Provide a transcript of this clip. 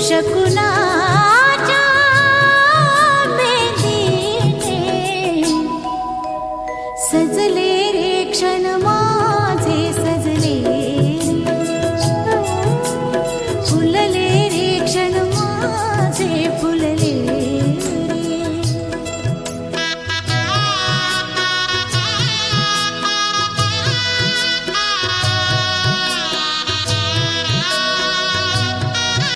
शकुनाच्या मेघीने सजले रे क्षण माझे सजले फुलले रे क्षण माझे फुल